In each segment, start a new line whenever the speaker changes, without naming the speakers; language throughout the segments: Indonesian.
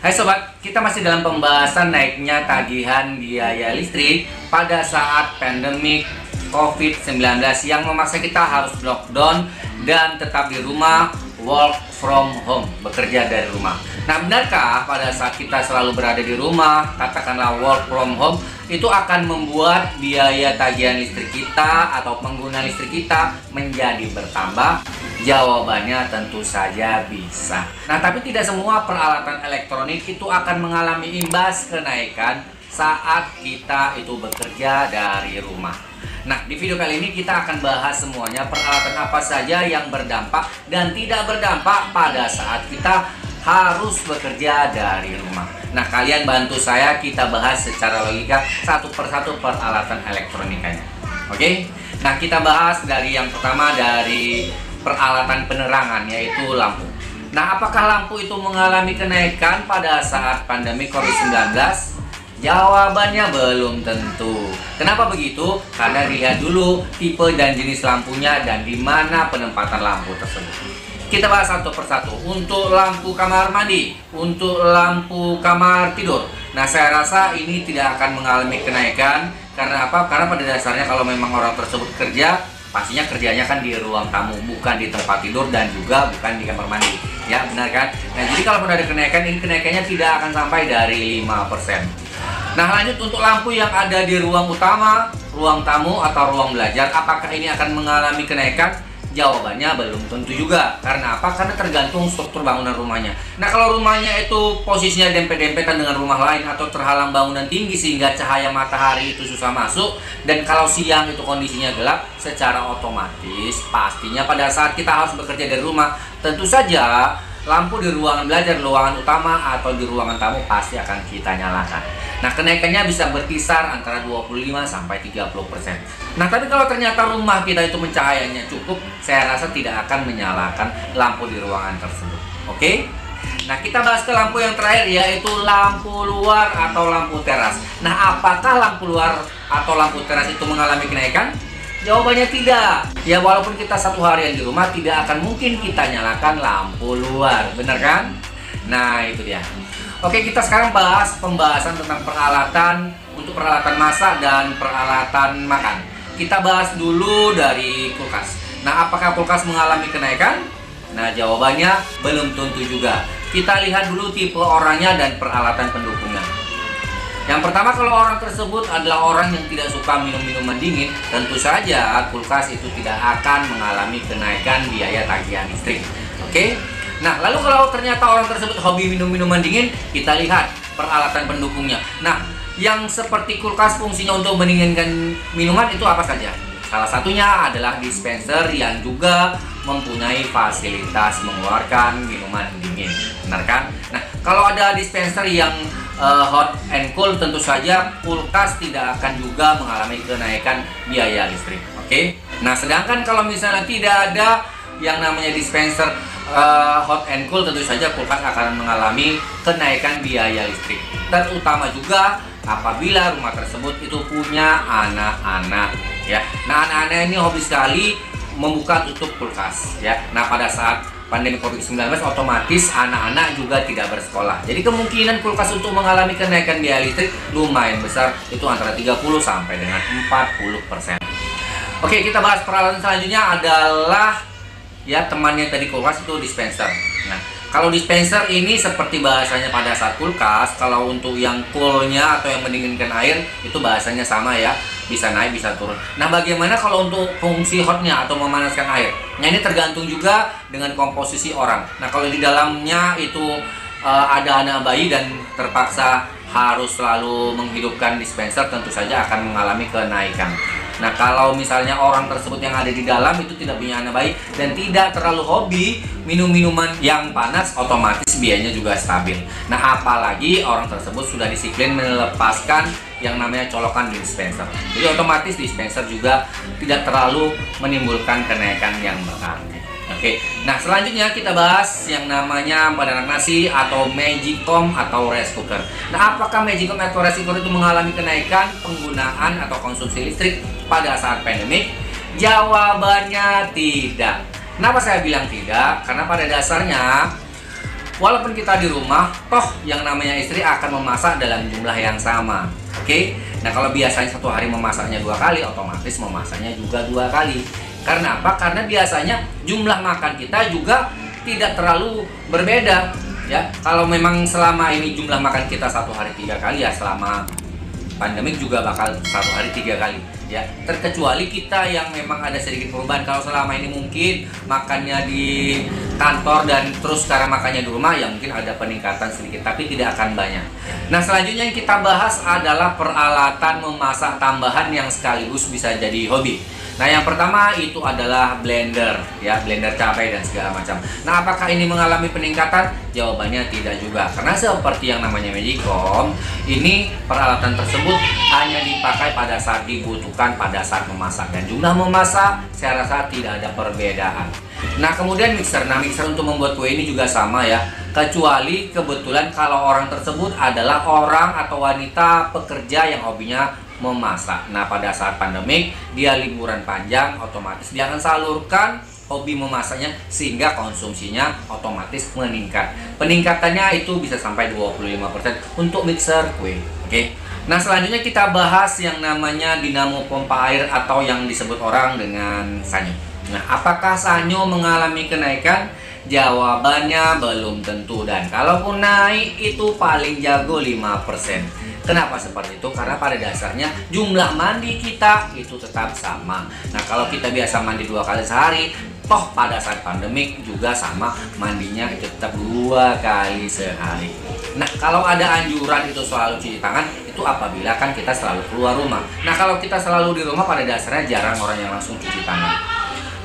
Hai sobat, kita masih dalam pembahasan naiknya tagihan biaya listrik pada saat pandemik COVID-19 yang memaksa kita harus lockdown dan tetap di rumah, work from home, bekerja dari rumah. Nah, benarkah pada saat kita selalu berada di rumah, katakanlah work from home, itu akan membuat biaya tagihan listrik kita atau pengguna listrik kita menjadi bertambah? Jawabannya tentu saja bisa. Nah, tapi tidak semua peralatan elektronik itu akan mengalami imbas kenaikan saat kita itu bekerja dari rumah. Nah, di video kali ini kita akan bahas semuanya peralatan apa saja yang berdampak dan tidak berdampak pada saat kita harus bekerja dari rumah. Nah, kalian bantu saya kita bahas secara logika satu persatu peralatan elektronikanya. Oke? Nah, kita bahas dari yang pertama dari peralatan penerangan, yaitu lampu. Nah, apakah lampu itu mengalami kenaikan pada saat pandemi COVID-19? Jawabannya belum tentu. Kenapa begitu? Karena lihat dulu tipe dan jenis lampunya dan di mana penempatan lampu tersebut. Kita bahas satu persatu. Untuk lampu kamar mandi, untuk lampu kamar tidur. Nah, saya rasa ini tidak akan mengalami kenaikan. Karena apa? Karena pada dasarnya kalau memang orang tersebut kerja, pastinya kerjanya kan di ruang tamu, bukan di tempat tidur dan juga bukan di kamar mandi. Ya, benar kan? Nah, jadi kalau ada kenaikan, ini kenaikannya tidak akan sampai dari 5%. Nah, lanjut untuk lampu yang ada di ruang utama, ruang tamu atau ruang belajar, apakah ini akan mengalami kenaikan? Jawabannya belum tentu juga. Karena apa? Karena tergantung struktur bangunan rumahnya. Nah, kalau rumahnya itu posisinya dempet-dempetan dengan rumah lain atau terhalang bangunan tinggi sehingga cahaya matahari itu susah masuk, dan kalau siang itu kondisinya gelap, secara otomatis pastinya pada saat kita harus bekerja dari rumah, tentu saja lampu di ruangan belajar, ruangan utama atau di ruangan tamu pasti akan kita nyalakan. Nah, kenaikannya bisa berkisar antara 25 sampai 30%. Nah, tapi kalau ternyata rumah kita itu pencahayanya cukup, saya rasa tidak akan menyalakan lampu di ruangan tersebut. Oke? Nah, kita bahas ke lampu yang terakhir, yaitu lampu luar atau lampu teras. Nah, apakah lampu luar atau lampu teras itu mengalami kenaikan? Jawabannya tidak. Ya, walaupun kita satu harian di rumah, tidak akan mungkin kita nyalakan lampu luar. Bener kan? Nah, itu dia. Oke, kita sekarang bahas pembahasan tentang peralatan untuk peralatan masak dan peralatan makan. Kita bahas dulu dari kulkas. Nah, apakah kulkas mengalami kenaikan? Nah, jawabannya belum tentu juga. Kita lihat dulu tipe orangnya dan peralatan pendukungnya. Yang pertama, kalau orang tersebut adalah orang yang tidak suka minum minuman dingin, tentu saja kulkas itu tidak akan mengalami kenaikan biaya tagihan listrik. Oke? Nah, lalu kalau ternyata orang tersebut hobi minum minuman dingin, kita lihat peralatan pendukungnya. Nah, yang seperti kulkas fungsinya untuk mendinginkan minuman itu apa saja? Salah satunya adalah dispenser yang juga mempunyai fasilitas mengeluarkan minuman dingin. Benar kan? Nah, kalau ada dispenser yang hot and cool, tentu saja kulkas tidak akan juga mengalami kenaikan biaya listrik. Oke? Nah, sedangkan kalau misalnya tidak ada yang namanya dispenser hot and cool, tentu saja kulkas akan mengalami kenaikan biaya listrik. Terutama juga apabila rumah tersebut itu punya anak-anak, ya. Nah, anak-anak ini hobi sekali membuka tutup kulkas, ya. Nah, pada saat pandemi COVID-19 otomatis anak-anak juga tidak bersekolah. Jadi kemungkinan kulkas untuk mengalami kenaikan biaya listrik lumayan besar, itu antara 30 sampai dengan 40%. Oke, kita bahas peralatan selanjutnya adalah ya temannya tadi kulkas, itu dispenser. Nah, kalau dispenser ini seperti bahasanya pada saat kulkas, kalau untuk yang coolnya atau yang mendinginkan air itu bahasanya sama ya, bisa naik bisa turun. Nah, bagaimana kalau untuk fungsi hotnya atau memanaskan air? Nah, ini tergantung juga dengan komposisi orang. Nah, kalau di dalamnya itu ada anak bayi dan terpaksa harus selalu menghidupkan dispenser, tentu saja akan mengalami kenaikan. Nah, kalau misalnya orang tersebut yang ada di dalam itu tidak punya anak bayi dan tidak terlalu hobi minum minuman yang panas, otomatis biayanya juga stabil. Nah, apalagi orang tersebut sudah disiplin melepaskan yang namanya colokan di dispenser. Jadi otomatis dispenser juga tidak terlalu menimbulkan kenaikan yang berarti. Oke, nah selanjutnya kita bahas yang namanya padanan nasi atau Magicom atau rice cooker. Nah, apakah Magicom atau rice cooker itu mengalami kenaikan penggunaan atau konsumsi listrik pada saat pandemik? Jawabannya tidak. Kenapa saya bilang tidak? Karena pada dasarnya walaupun kita di rumah, toh yang namanya istri akan memasak dalam jumlah yang sama. Oke, nah kalau biasanya satu hari memasaknya 2 kali, otomatis memasaknya juga 2 kali. Karena apa? Karena biasanya jumlah makan kita juga tidak terlalu berbeda. Ya, kalau memang selama ini jumlah makan kita satu hari 3 kali, ya selama pandemik juga bakal satu hari 3 kali. Ya, terkecuali kita yang memang ada sedikit perubahan. Kalau selama ini mungkin makannya di kantor dan terus sekarang makannya di rumah, ya mungkin ada peningkatan sedikit, tapi tidak akan banyak. Nah, selanjutnya yang kita bahas adalah peralatan memasak tambahan yang sekaligus bisa jadi hobi. Nah, yang pertama itu adalah blender, ya, blender cabai dan segala macam. Nah, apakah ini mengalami peningkatan? Jawabannya tidak juga, karena seperti yang namanya Magicom, ini peralatan tersebut hanya dipakai pada saat dibutuhkan pada saat memasak, dan jumlah memasak saya rasa tidak ada perbedaan. Nah, kemudian mixer. Nah, mixer untuk membuat kue ini juga sama ya, kecuali kebetulan kalau orang tersebut adalah orang atau wanita pekerja yang hobinya memasak. Nah, pada saat pandemik dia liburan panjang, otomatis dia akan salurkan hobi memasaknya sehingga konsumsinya otomatis meningkat. Peningkatannya itu bisa sampai 25% untuk mixer kue. Oke. Nah, selanjutnya kita bahas yang namanya dinamo pompa air atau yang disebut orang dengan sanyo. Nah, apakah sanyo mengalami kenaikan? Jawabannya belum tentu, dan kalaupun naik itu paling jago 5%. Kenapa seperti itu? Karena pada dasarnya jumlah mandi kita itu tetap sama. Nah, kalau kita biasa mandi 2 kali sehari, toh pada saat pandemik juga sama, mandinya itu tetap 2 kali sehari. Nah, kalau ada anjuran itu selalu cuci tangan, itu apabila kan kita selalu keluar rumah. Nah, kalau kita selalu di rumah, pada dasarnya jarang orang yang langsung cuci tangan.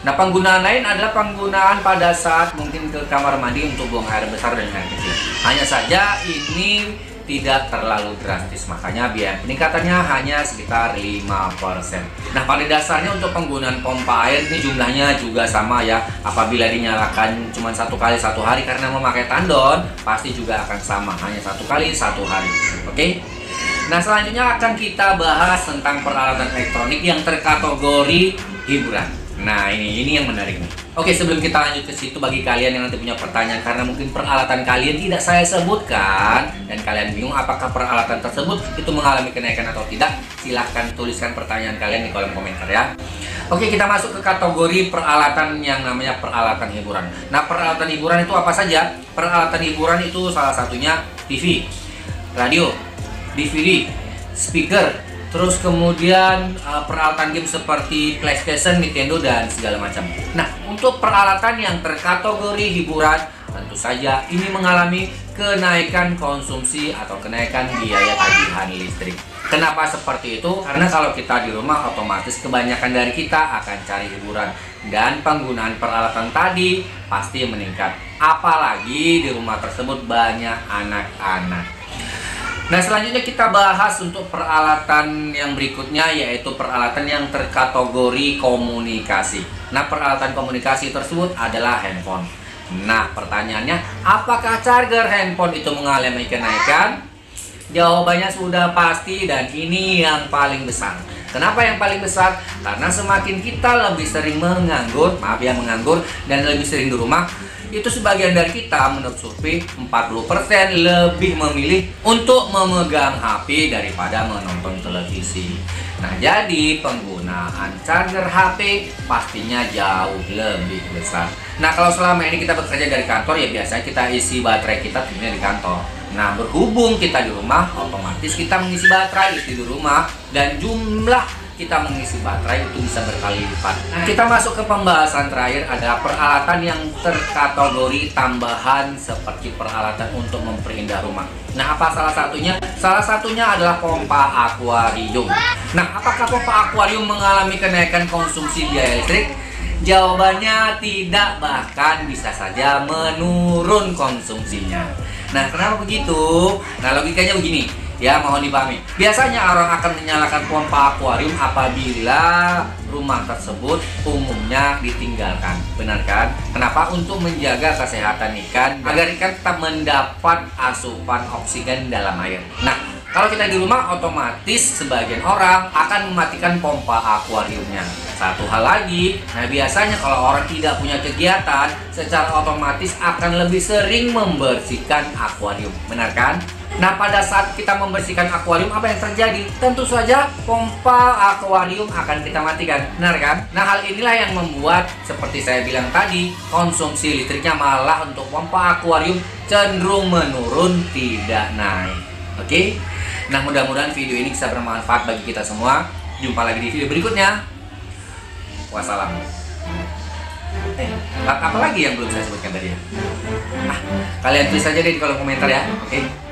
Nah, penggunaan lain adalah penggunaan pada saat mungkin ke kamar mandi untuk buang air besar dan air kecil. Hanya saja ini tidak terlalu drastis, makanya biaya peningkatannya hanya sekitar 5%. Nah, pada dasarnya untuk penggunaan pompa air ini jumlahnya juga sama ya. Apabila dinyalakan cuma 1 kali 1 hari karena memakai tandon, pasti juga akan sama, hanya 1 kali 1 hari. Oke? Nah, selanjutnya akan kita bahas tentang peralatan elektronik yang terkategori hiburan. Nah, ini yang menarik nih. Oke, sebelum kita lanjut ke situ, bagi kalian yang nanti punya pertanyaan karena mungkin peralatan kalian tidak saya sebutkan dan kalian bingung apakah peralatan tersebut itu mengalami kenaikan atau tidak, silahkan tuliskan pertanyaan kalian di kolom komentar ya. Oke, kita masuk ke kategori peralatan yang namanya peralatan hiburan. Nah, peralatan hiburan itu apa saja? Peralatan hiburan itu salah satunya TV, radio, DVD, speaker, terus kemudian peralatan game seperti PlayStation, Nintendo, dan segala macam. Nah, untuk peralatan yang terkategori hiburan, tentu saja ini mengalami kenaikan konsumsi atau kenaikan biaya tagihan listrik. Kenapa seperti itu? Karena kalau kita di rumah, otomatis kebanyakan dari kita akan cari hiburan, dan penggunaan peralatan tadi pasti meningkat. Apalagi di rumah tersebut banyak anak-anak. Nah, selanjutnya kita bahas untuk peralatan yang berikutnya, yaitu peralatan yang terkategori komunikasi. Nah, peralatan komunikasi tersebut adalah handphone. Nah, pertanyaannya, apakah charger handphone itu mengalami kenaikan? Jawabannya sudah pasti, dan ini yang paling besar. Kenapa yang paling besar? Karena semakin kita lebih sering menganggur, dan lebih sering di rumah, itu sebagian dari kita menurut survei 40% lebih memilih untuk memegang HP daripada menonton televisi. Nah, jadi penggunaan charger HP pastinya jauh lebih besar. Nah, kalau selama ini kita bekerja dari kantor, ya biasanya kita isi baterai kita tentunya di kantor. Nah, berhubung kita di rumah, otomatis kita mengisi baterai di rumah, dan jumlah kita mengisi baterai itu bisa berkali lipat. Nah, kita masuk ke pembahasan terakhir, adalah peralatan yang terkategori tambahan seperti peralatan untuk memperindah rumah. Nah, apa salah satunya? Salah satunya adalah pompa akuarium. Nah, apakah pompa akuarium mengalami kenaikan konsumsi biaya listrik? Jawabannya tidak, bahkan bisa saja menurun konsumsinya. Nah, kenapa begitu? Nah, logikanya begini. Ya, mohon dipahami. Biasanya orang akan menyalakan pompa akuarium apabila rumah tersebut umumnya ditinggalkan. Benar kan? Kenapa? Untuk menjaga kesehatan ikan, agar ikan tetap mendapat asupan oksigen dalam air. Nah, Kalau kita di rumah, otomatis sebagian orang akan mematikan pompa akuariumnya. Satu hal lagi, nah biasanya kalau orang tidak punya kegiatan, secara otomatis akan lebih sering membersihkan akuarium. Benar kan? Nah, pada saat kita membersihkan akuarium, apa yang terjadi? Tentu saja pompa akuarium akan kita matikan, benar kan? Nah, hal inilah yang membuat, seperti saya bilang tadi, konsumsi listriknya malah untuk pompa akuarium cenderung menurun, tidak naik. Oke? Nah, mudah-mudahan video ini bisa bermanfaat bagi kita semua. Jumpa lagi di video berikutnya. Wassalam. Apa lagi yang belum saya sebutkan tadi ya? Kalian tulis saja deh di kolom komentar ya, oke?